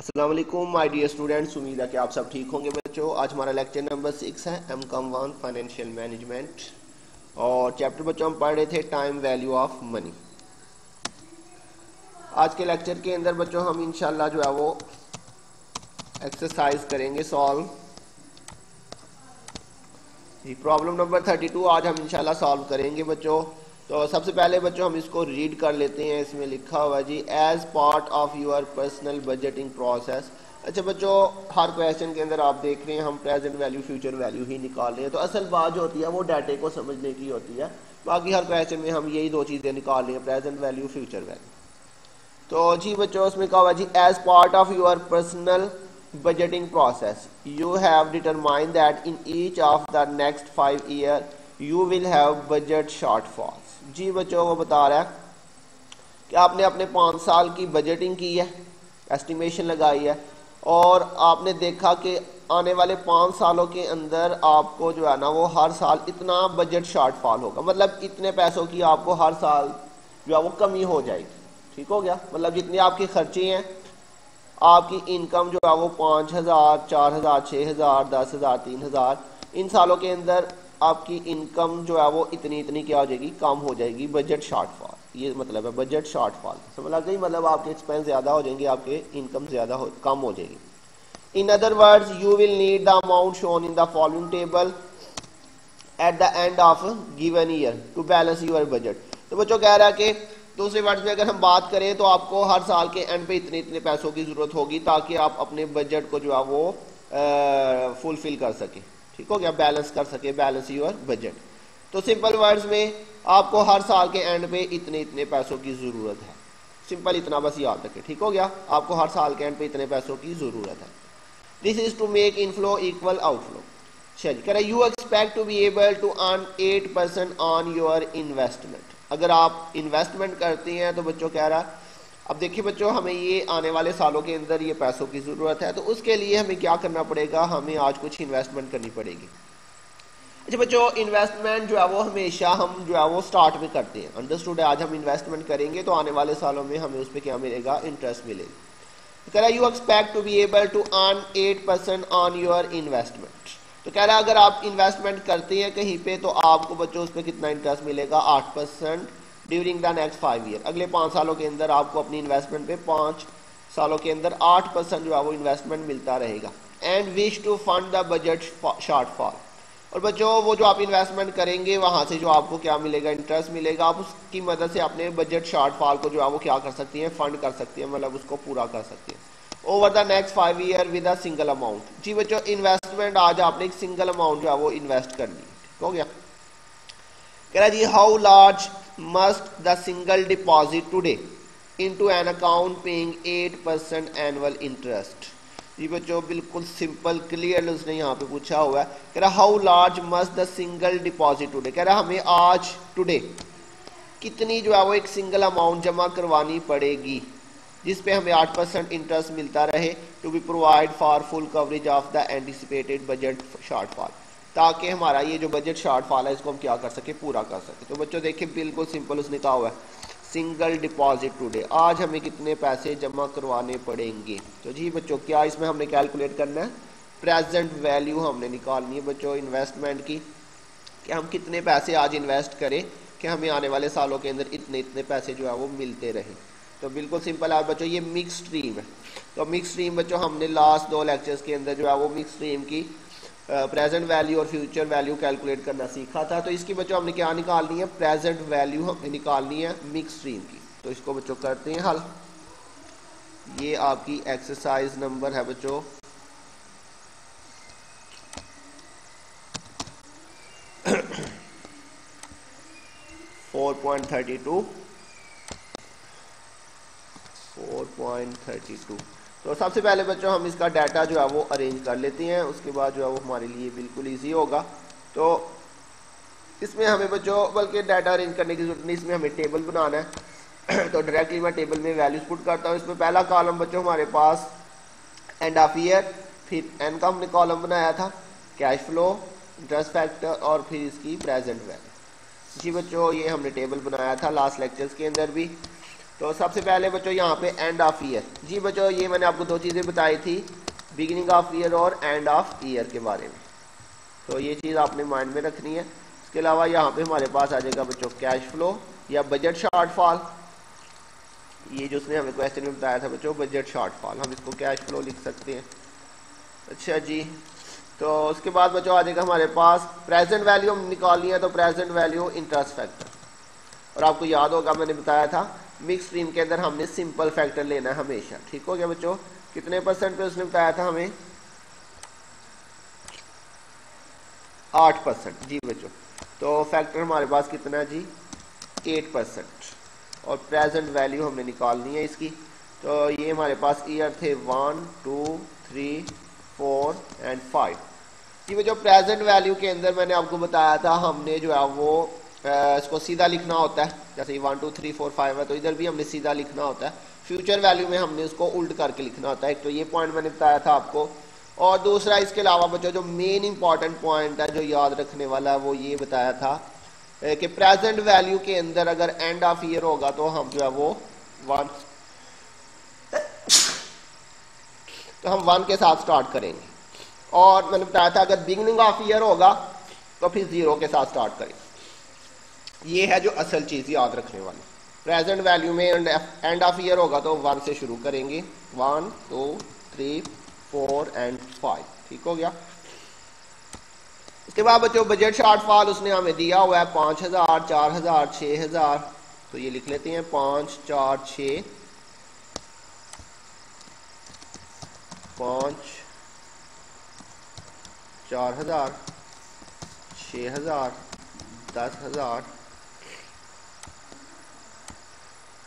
अस्सलाम वालेकुम my dear students, उम्मीद है कि आप सब ठीक होंगे बच्चों। आज हमारा लेक्चर नंबर 6 है M.Com.1 फाइनेंशियल मैनेजमेंट और चैप्टर बच्चों हम पढ़ रहे थे टाइम वैल्यू ऑफ मनी। आज के लेक्चर के अंदर बच्चों हम इंशाल्लाह जो है वो एक्सरसाइज करेंगे सॉल्व। प्रॉब्लम नंबर 32 आज हम इंशाल्लाह सॉल्व करेंगे बच्चों। तो सबसे पहले बच्चों हम इसको रीड कर लेते हैं। इसमें लिखा हुआ जी as part of your personal budgeting process. अच्छा बच्चों, हर क्वेश्चन के अंदर आप देख रहे हैं हम प्रेजेंट वैल्यू फ्यूचर वैल्यू ही निकाल रहे हैं। तो असल बात जो होती है वो डाटे को समझने की होती है। बाकी हर क्वेश्चन में हम यही दो चीज़ें निकाल रहे हैं, प्रेजेंट वैल्यू फ्यूचर वैल्यू। तो जी बच्चों उसमें कहा हुआ जी as part of your personal budgeting process you have determined that in each of the next 5 year you will have budget shortfalls। जी बच्चों वो बता रहा है कि आपने अपने 5 साल की बजटिंग की है, एस्टिमेशन लगाई है और आपने देखा कि आने वाले 5 सालों के अंदर आपको जो है ना वो हर साल इतना बजट शॉर्टफॉल होगा, मतलब इतने पैसों की आपको हर साल जो है वो कमी हो जाएगी। ठीक हो गया, मतलब जितने आपके खर्चे हैं, आपकी इनकम जो है वो 5,000 4,000 6,000 10,000 3,000 इन सालों के अंदर आपकी इनकम जो है वो इतनी क्या हो जाएगी, कम हो जाएगी। बजट शॉर्टफॉल ये मतलब है बजट शॉर्टफॉल, समझ लग गई? मतलब आपके एक्सपेंस ज़्यादा हो जाएंगे, आपके इनकम कम हो जाएगी। In other words you will need the amount shown in the following table at the end of given year to balance your budget. तो बच्चों कह रहा है कि दूसरे वर्ड्स में अगर हम बात करें तो आपको हर साल के एंड पे इतने पैसों की जरूरत होगी ताकि आप अपने बजट को जो है वो फुलफिल कर सके। ठीक हो गया, बैलेंस कर सके, बैलेंस योर बजट। तो सिंपल वर्ड्स में आपको हर साल के एंड पे इतने पैसों की जरूरत है। सिंपल इतना बस याद रखें। ठीक हो गया, आपको हर साल के एंड पे इतने पैसों की जरूरत है। This is to make inflow equal outflow. चलिए कह रहे you expect to be able to earn 8% on your investment. अगर आप इन्वेस्टमेंट करते हैं तो बच्चों कह रहा, अब देखिए बच्चों हमें ये आने वाले सालों के अंदर ये पैसों की ज़रूरत है, तो उसके लिए हमें क्या करना पड़ेगा, हमें आज कुछ इन्वेस्टमेंट करनी पड़ेगी। अच्छा बच्चों, इन्वेस्टमेंट जो है वो हमेशा हम जो है वो स्टार्ट में करते हैं, अंडरस्टूड है। आज हम इन्वेस्टमेंट करेंगे तो आने वाले सालों में हमें उस पर क्या मिलेगा, इंटरेस्ट मिलेगा। तो कह रहा you expect to be able to earn 8% on your investment. तो कह रहा है अगर आप इन्वेस्टमेंट करते हैं कहीं पे तो आपको बच्चों उस पर कितना इंटरेस्ट मिलेगा, 8% ड्यूरिंग द नेक्स्ट 5 ईयर। अगले 5 सालों के अंदर आपको अपनी इन्वेस्टमेंट पे 5 सालों के अंदर 8% जो है वो इन्वेस्टमेंट मिलता रहेगा। And wish to fund the budget shortfall. और बच्चों वो जो आप इन्वेस्टमेंट करेंगे वहाँ से जो आपको क्या मिलेगा, इंटरेस्ट मिलेगा। आप उसकी मदद से अपने बजट शॉर्टफॉल को जो है वो क्या कर सकती हैं, फंड कर सकती हैं, मतलब उसको पूरा कर सकती हैं over the next 5 year with a single amount. जी बच्चों इन्वेस्टमेंट आज आपने एक सिंगल अमाउंट जो है वो इन्वेस्ट करनी है। ठीक हो गया, कह रहा जी how large must the single deposit today into an account paying 8% annual interest. जी बच्चों बिल्कुल सिंपल क्लियर उसने यहाँ पे पूछा हुआ है। कह रहा how large must the single deposit today. कह रहा हमें आज टुडे कितनी जो है वो एक सिंगल अमाउंट जमा करवानी पड़ेगी जिस पे हमें 8% इंटरेस्ट मिलता रहे, to be provide for full coverage of the anticipated budget shortfall, ताकि हमारा ये जो बजट शॉर्टफॉल है इसको हम क्या कर सके, पूरा कर सके। तो बच्चों देखिए बिल्कुल सिंपल उसने कहा हुआ है सिंगल डिपॉजिट टुडे, आज हमें कितने पैसे जमा करवाने पड़ेंगे। तो जी बच्चों क्या इसमें हमने कैलकुलेट करना है, प्रेजेंट वैल्यू हमने निकालनी है बच्चों इन्वेस्टमेंट की, कि हम कितने पैसे आज इन्वेस्ट करें कि हमें आने वाले सालों के अंदर इतने पैसे जो है वो मिलते रहे। तो बिल्कुल सिंपल है बच्चों, ये मिक्स स्ट्रीम है। तो मिक्स स्ट्रीम बच्चों हमने लास्ट 2 लेक्चर्स के अंदर जो है वो मिक्स स्ट्रीम की प्रेजेंट वैल्यू और फ्यूचर वैल्यू कैलकुलेट करना सीखा था। तो इसकी बच्चों हमने क्या निकालनी है, प्रेजेंट वैल्यू हमने निकालनी है मिक्स स्ट्रीम की। तो इसको बच्चों करते हैं हल। ये आपकी एक्सरसाइज नंबर है बच्चों 4.32। तो सबसे पहले बच्चों हम इसका डाटा जो है वो अरेंज कर लेते हैं, उसके बाद जो है वो हमारे लिए बिल्कुल इजी होगा। तो इसमें हमें बच्चों बल्कि डाटा अरेंज करने की जरूरत नहीं, इसमें हमें टेबल बनाना है। तो डायरेक्टली मैं टेबल में वैल्यूज पुट करता हूँ। इसमें पहला कॉलम बच्चों हमारे पास एंड ऑफ ईयर, फिर एन का हमने कॉलम बनाया था, कैश फ्लो, इंटरेस्ट फैक्टर और फिर इसकी प्रेजेंट वैल्यू। जी बच्चों ये हमने टेबल बनाया था लास्ट लेक्चर्स के अंदर भी। तो सबसे पहले बच्चों यहाँ पे एंड ऑफ ईयर। जी बच्चों ये मैंने आपको दो चीज़ें बताई थी, बिगिनिंग ऑफ ईयर और एंड ऑफ ईयर के बारे में, तो ये चीज़ आपने माइंड में रखनी है। इसके अलावा यहाँ पे हमारे पास आ जाएगा बच्चों कैश फ्लो या बजट शॉर्टफॉल, ये जो उसने हमें क्वेश्चन में बताया था बच्चों बजट शॉर्टफॉल, हम इसको कैश फ्लो लिख सकते हैं। अच्छा जी, तो उसके बाद बच्चों आ जाएगा हमारे पास प्रेजेंट वैल्यू हम निकालनी है, तो प्रेजेंट वैल्यू इंटरेस्ट फैक्टर, और आपको याद होगा मैंने बताया था मिक्स स्ट्रीम के अंदर हमने सिंपल फैक्टर लेना है हमेशा। ठीक हो गया बच्चों, कितने परसेंट पे उसने बताया था हमें, 8%। जी बच्चों, तो फैक्टर हमारे पास कितना है जी, 8%, और प्रेजेंट वैल्यू हमने निकालनी है इसकी। तो ये हमारे पास ईयर थे 1 2 3 4 एंड 5। जी बच्चों प्रेजेंट वैल्यू के अंदर मैंने आपको बताया था हमने जो है वो इसको सीधा लिखना होता है, जैसे 1 2 3 4 5 है तो इधर भी हमने सीधा लिखना होता है। फ्यूचर वैल्यू में हमने उसको उल्ट करके लिखना होता है। एक तो ये पॉइंट मैंने बताया था आपको, और दूसरा इसके अलावा बच्चों जो मेन इंपॉर्टेंट पॉइंट है जो याद रखने वाला है वो ये बताया था कि प्रेजेंट वैल्यू के अंदर अगर एंड ऑफ ईयर होगा तो हम जो है वो 1 के साथ स्टार्ट करेंगे, और मैंने बताया था अगर बिगिनिंग ऑफ ईयर होगा तो फिर 0 के साथ स्टार्ट करेंगे। ये है जो असल चीज याद रखने वाली। प्रेजेंट वैल्यू में एंड ऑफ ईयर होगा तो 1 से शुरू करेंगे, 1 2 3 4 एंड 5। ठीक हो गया। इसके बाद बच्चों बजट शॉर्टफॉल उसने हमें दिया हुआ है 5000 4000 6000, तो ये लिख लेते हैं 5 4 6 5 4000 6000 10,000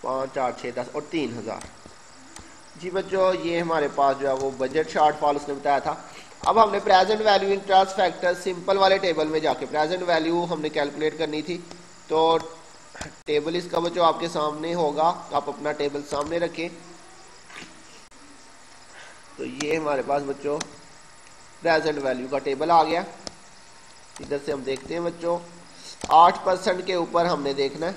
5 4 6 10 और 3000। जी बच्चों ये हमारे पास जो है वो बजट शॉर्टफॉल उसने बताया था। अब हमने present value interest factor simple वाले टेबल में जाके प्रेजेंट वैल्यू हमने कैलकुलेट करनी थी, तो टेबल इसका बच्चों आपके सामने होगा, आप अपना टेबल सामने रखें। तो ये हमारे पास बच्चों प्रेजेंट वैल्यू का टेबल आ गया। इधर से हम देखते हैं बच्चों 8% के ऊपर हमने देखना है,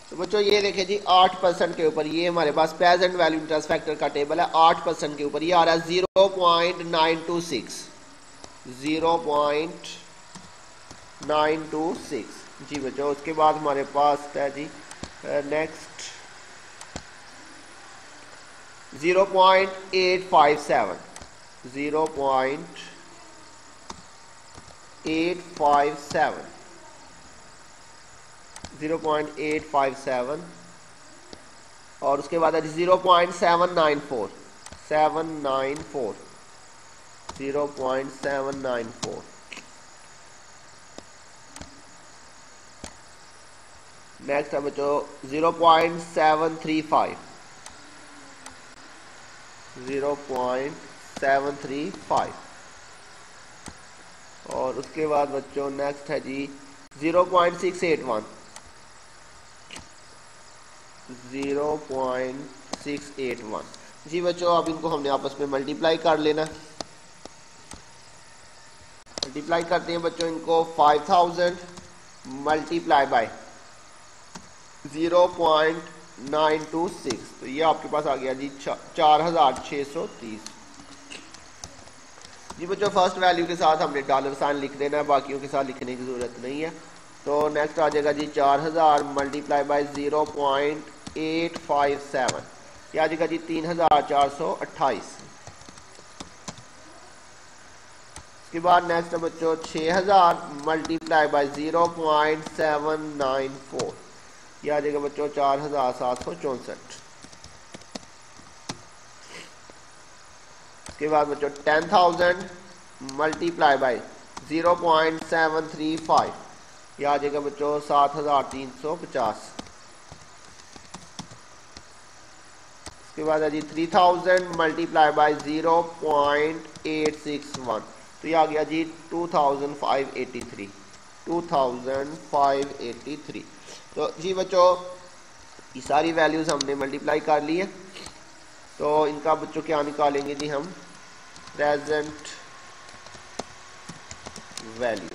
तो बच्चों ये देखिए जी 8% के ऊपर ये हमारे पास प्रेजेंट वैल्यू इंटरेस्ट फैक्टर का टेबल है। 8% के ऊपर ये आ रहा है 0.926 0.926। जी बच्चों उसके बाद हमारे पास है जी नेक्स्ट 0.857 0.857 और उसके बाद है 0.794 0.794। नेक्स्ट है बच्चों 0.735 और उसके बाद बच्चों नेक्स्ट है जी 0.681 जी बच्चों अब इनको हमने आपस में मल्टीप्लाई कर लेना। मल्टीप्लाई करते हैं बच्चों इनको 5000 मल्टीप्लाई बाय 0.926, तो ये आपके पास आ गया जी 4630। जी बच्चों फर्स्ट वैल्यू के साथ हमने डॉलर साइन लिख देना है, बाकियों के साथ लिखने की जरूरत नहीं है। तो नेक्स्ट आ जाएगा जी 4000 मल्टीप्लाई बाय 0.857, ये आ जाएगा जी 3428। इसके बाद नेक्स्ट है बच्चों 6000 मल्टीप्लाई बाय 0.794, ये आ जाएगा बच्चों 4764। इसके बाद बच्चों 10,000 मल्टीप्लाई बाय 0.735, ये आ जाएगा बच्चों 7350। इसके बाद है जी 3000 मल्टीप्लाई बाय 0.861, तो ये आ गया जी 2583। तो जी बच्चों ये सारी वैल्यूज हमने मल्टीप्लाई कर ली है, तो इनका बच्चों क्या निकालेंगे जी हम प्रेजेंट वैल्यू।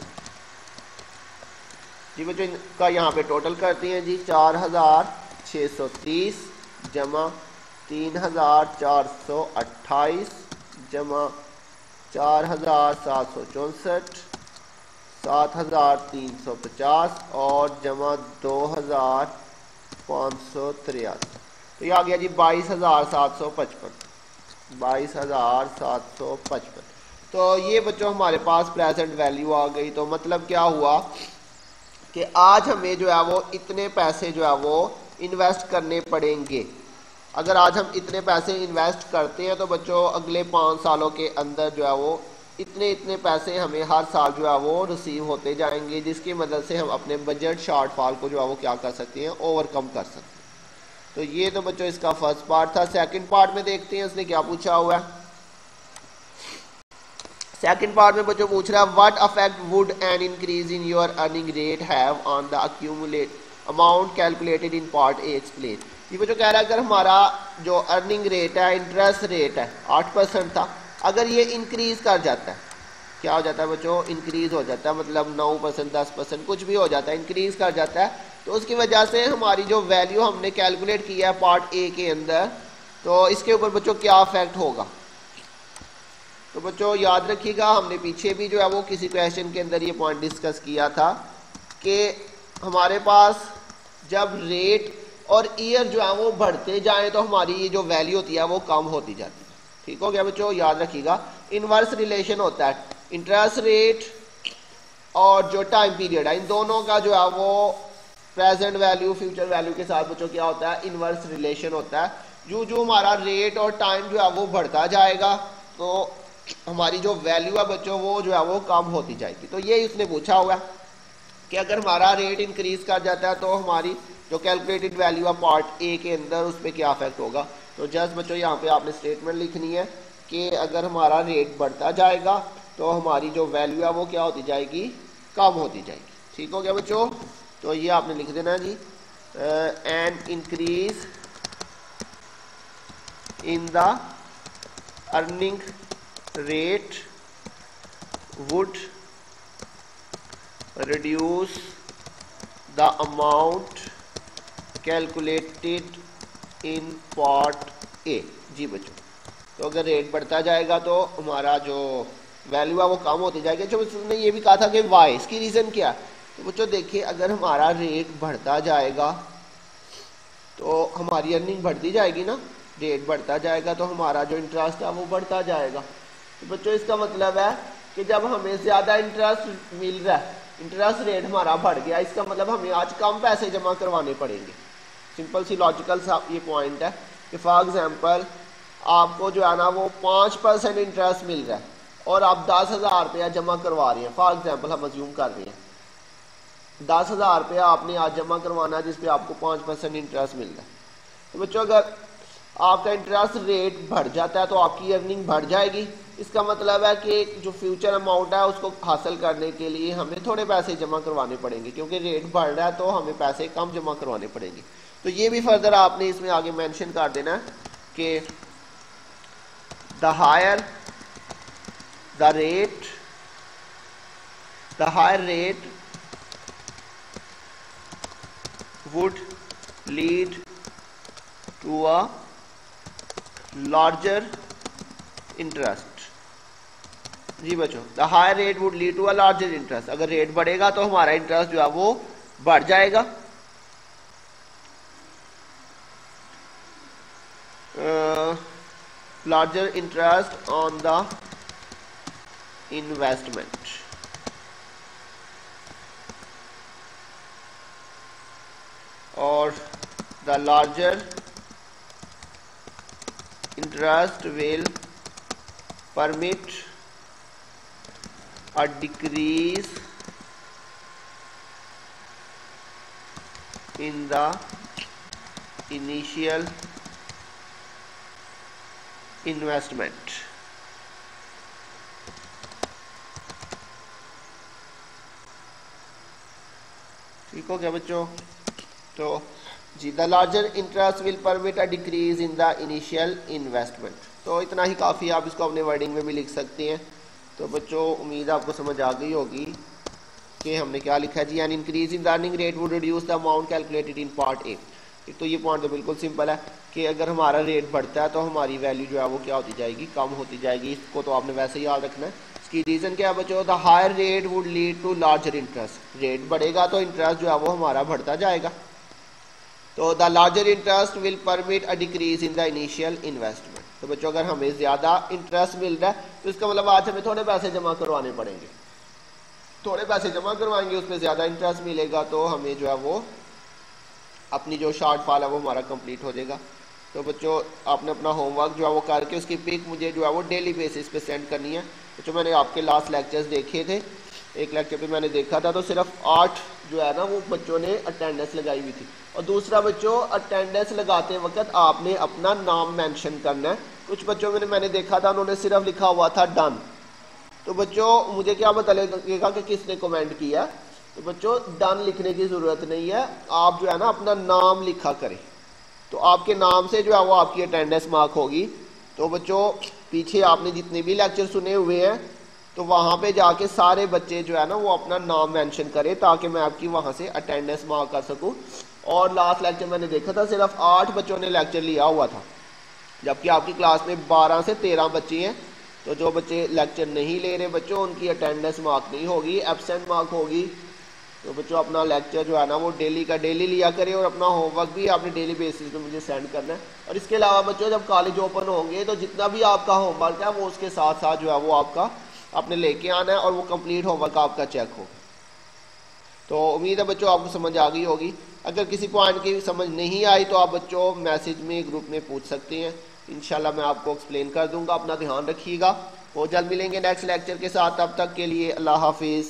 जी बच्चों इनका यहाँ पे टोटल करते हैं जी 4630 जमा 3428 जमा 4764 7350 और जमा 2583। तो ये आ गया जी 22,755। 22,755। तो ये बच्चों हमारे पास प्रेजेंट वैल्यू आ गई। तो मतलब क्या हुआ कि आज हमें जो है वो इतने पैसे जो है वो इन्वेस्ट करने पड़ेंगे। अगर आज हम इतने पैसे इन्वेस्ट करते हैं तो बच्चों अगले 5 सालों के अंदर जो है वो इतने इतने पैसे हमें हर साल जो है वो रिसीव होते जाएंगे, जिसकी मदद से हम अपने बजट शॉर्टफॉल को जो है वो क्या कर सकते हैं, ओवरकम कर सकते हैं। तो ये तो बच्चों इसका फर्स्ट पार्ट था। सेकंड पार्ट में देखते हैं इसने क्या पूछा हुआ है। सेकंड पार्ट में बच्चों पूछ रहा है what affect would N increase in your earning rate have on the accumulate amount calculated in part A explain. ये बच्चों कह रहा है अगर हमारा जो अर्निंग रेट है, इंटरेस्ट रेट है 8% था, अगर ये इंक्रीज कर जाता है, क्या हो जाता है बच्चों, इंक्रीज हो जाता है, मतलब 9%, 10% कुछ भी हो जाता है, इंक्रीज कर जाता है, तो उसकी वजह से हमारी जो वैल्यू हमने कैलकुलेट किया है पार्ट ए के अंदर, तो इसके ऊपर बच्चों क्या इफेक्ट होगा। तो बच्चों याद रखिएगा, हमने पीछे भी जो है वो किसी क्वेश्चन के अंदर ये पॉइंट डिस्कस किया था कि हमारे पास जब रेट और ईयर जो है वो बढ़ते जाए तो हमारी ये जो वैल्यू होती है वो कम होती जाती है। ठीक हो गया बच्चों, याद रखिएगा। इनवर्स रिलेशन होता है इंटरेस्ट रेट और जो टाइम पीरियड है, इन दोनों का जो है वो प्रेजेंट वैल्यू फ्यूचर वैल्यू के साथ बच्चों क्या होता है, इनवर्स रिलेशन होता है। जो हमारा रेट और टाइम जो है वो बढ़ता जाएगा तो हमारी जो वैल्यू है बच्चों वो जो है वो कम होती जाएगी। तो ये उसने पूछा हुआ है कि अगर हमारा रेट इंक्रीज कर जाता है तो हमारी जो कैलकुलेटेड वैल्यू है पार्ट ए के अंदर उस पर क्या इफेक्ट होगा। तो जस्ट बच्चों यहाँ पे आपने स्टेटमेंट लिखनी है कि अगर हमारा रेट बढ़ता जाएगा तो हमारी जो वैल्यू है वो क्या होती जाएगी, कम होती जाएगी। ठीक हो गया बच्चों, तो ये आपने लिख देना जी, an increase in the earning rate would reduce the amount calculated in part A। जी बच्चों, तो अगर रेट बढ़ता जाएगा तो हमारा जो वैल्यू है वो कम होती जाएगी। जो उसने ये भी कहा था कि वाई, इसकी रीज़न क्या। तो बच्चों देखिए, अगर हमारा रेट बढ़ता जाएगा तो हमारी अर्निंग बढ़ती जाएगी ना, रेट बढ़ता जाएगा तो हमारा जो इंटरेस्ट है वो बढ़ता जाएगा। तो बच्चों इसका मतलब है कि जब हमें ज़्यादा इंटरेस्ट मिल रहा है, इंटरेस्ट रेट हमारा बढ़ गया, इसका मतलब हमें आज कम पैसे जमा करवाने पड़ेंगे। सिंपल सी लॉजिकल सा ये पॉइंट है कि फॉर एग्जांपल आपको जो है ना वो 5% इंटरेस्ट मिल रहा है और आप 10,000 रुपया जमा करवा रहे हैं। फॉर एग्जांपल हम अज्यूम कर रहे हैं 10,000 रुपया आपने आज जमा करवाना है जिसपे आपको 5% इंटरेस्ट मिल रहा है। तो बच्चों अगर आपका इंटरेस्ट रेट बढ़ जाता है तो आपकी अर्निंग बढ़ जाएगी। इसका मतलब है कि जो फ्यूचर अमाउंट है उसको हासिल करने के लिए हमें थोड़े पैसे जमा करवाने पड़ेंगे, क्योंकि रेट बढ़ रहा है तो हमें पैसे कम जमा करवाने पड़ेंगे। तो ये भी फर्दर आपने इसमें आगे मेंशन कर देना है कि the higher rate would lead to a larger interest. जी बच्चों, the higher rate would lead to a larger interest. अगर रेट बढ़ेगा तो हमारा इंटरेस्ट जो है वो बढ़ जाएगा। Larger interest on the investment, और the larger interest will permit a decrease in the initial investment। ठीक हो गया बच्चों, तो जी the larger interest will permit a decrease in the initial investment. तो इतना ही काफ़ी, आप इसको अपने वर्डिंग में भी लिख सकते हैं। तो बच्चों उम्मीद आपको समझ आ गई होगी। कि हमने क्या लिखा है जी, an increase in the earning rate would reduce the amount calculated in part A. तो ये पॉइंट तो बिल्कुल सिंपल है कि अगर हमारा रेट बढ़ता है तो हमारी वैल्यू जो है वो क्या होती जाएगी, कम होती जाएगी। इसको तो आपने वैसे ही याद रखना है। इसकी रीज़न क्या है बच्चों, the higher rate would lead to larger interest. Rate बढ़ेगा तो इंटरेस्ट जो है वो हमारा बढ़ता जाएगा। तो the larger interest will permit a decrease in the initial investment. तो बच्चों अगर हमें ज़्यादा इंटरेस्ट मिल रहा है तो इसका मतलब आज हमें थोड़े पैसे जमा करवाने पड़ेंगे, थोड़े पैसे जमा करवाएंगे, उसमें ज़्यादा इंटरेस्ट मिलेगा तो हमें जो है वो अपनी जो शॉर्ट फॉल है वो हमारा कंप्लीट हो जाएगा। तो बच्चों आपने अपना होमवर्क जो है वो करके उसकी पिक मुझे जो है वो डेली बेसिस पे सेंड करनी है। बच्चों मैंने आपके लास्ट लेक्चर्स देखे थे, एक लेक्चर पे मैंने देखा था तो सिर्फ 8 जो है ना वो बच्चों ने अटेंडेंस लगाई हुई थी। और दूसरा बच्चों अटेंडेंस लगाते वक्त आपने अपना नाम मेंशन करना है। कुछ बच्चों में मैंने देखा था उन्होंने सिर्फ लिखा हुआ था डन। तो बच्चों मुझे क्या पता लगेगा कि किसने कमेंट किया। तो बच्चों डन लिखने की ज़रूरत नहीं है, आप जो है ना अपना नाम लिखा करें तो आपके नाम से जो है वो आपकी अटेंडेंस मार्क होगी। तो बच्चों पीछे आपने जितने भी लेक्चर सुने हुए हैं तो वहाँ पे जाके सारे बच्चे जो है ना वो अपना नाम मेंशन करें ताकि मैं आपकी वहाँ से अटेंडेंस मार्क कर सकूँ। और लास्ट लेक्चर मैंने देखा था सिर्फ 8 बच्चों ने लेक्चर लिया हुआ था, जबकि आपकी क्लास में 12 से 13 बच्चे हैं। तो जो बच्चे लेक्चर नहीं ले रहे बच्चों उनकी अटेंडेंस मार्क नहीं होगी, एब्सेंट मार्क होगी। तो बच्चों अपना लेक्चर जो है ना वो डेली का डेली लिया करें और अपना होमवर्क भी आपने डेली बेसिस पे मुझे सेंड करना है। और इसके अलावा बच्चों जब कॉलेज ओपन होंगे तो जितना भी आपका होमवर्क है वो उसके साथ साथ जो है वो आपका आपने लेके आना है और वो कंप्लीट होमवर्क आपका चेक हो। तो उम्मीद है बच्चों आपको समझ आ गई होगी। अगर किसी पॉइंट की समझ नहीं आई तो आप बच्चों मैसेज में ग्रुप में पूछ सकते हैं, इंशाल्लाह मैं आपको एक्सप्लेन कर दूंगा। अपना ध्यान रखिएगा, बहुत जल्द मिलेंगे नेक्स्ट लेक्चर के साथ। तब तक के लिए अल्लाह हाफिज़।